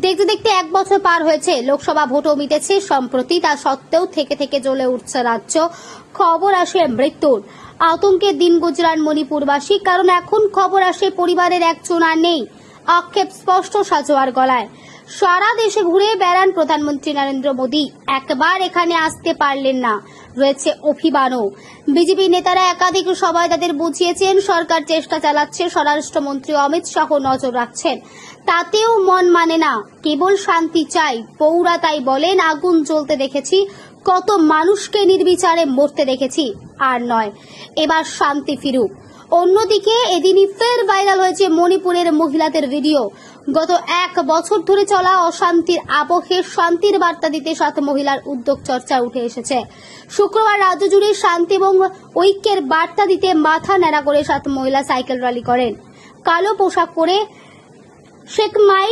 দেখতে দেখতে 1 বছর পার হয়েছে, লোকসভা ভোটও মিটেছে সম্প্রতি। তা সত্ত্বেও থেকে থেকে জ্বলে উঠছে রাজ্য। খবর আসে মৃত্যুর, আতঙ্কে দিন গুজরান মণিপুরবাসী। কারণ এখন খবর আসে পরিবারের একজন আর নেই। আক্ষেপ স্পষ্ট সাজোয়ার গলায়। সারা দেশে ঘুরে বেড়ান প্রধানমন্ত্রী নরেন্দ্র মোদী, একবার এখানে আসতে পারলেন না। রয়েছে অভিমানও। বিজেপি নেতারা একাধিক সভায় তাদের বুঝিয়েছেন, সরকার চেষ্টা চালাচ্ছে, স্বরাষ্ট্রমন্ত্রী অমিত শাহ নজর রাখছেন, তাতেও মন মানে না। কেবল শান্তি চাই। পৌরা তাই বলেন, আগুন জ্বলতে দেখেছি, কত মানুষকে নির্বিচারে মরতে দেখেছি, আর নয়, এবার শান্তি ফিরুক। অন্যদিকে এদিনই ফের ভাইরাল হয়েছে মণিপুরের মহিলাদের ভিডিও। গত 1 বছর ধরে চলা অশান্তির আবহে শান্তির বার্তা দিতে 7 মহিলার উদ্যোগ চর্চা উঠে এসেছে। শুক্রবার রাজ্য জুড়ে শান্তি এবং ঐক্যের বার্তা দিতে মাথা ন্যাড়া করে 7 মহিলা সাইকেল র্যালি করেন। কালো পোশাক পরে শেখ মাই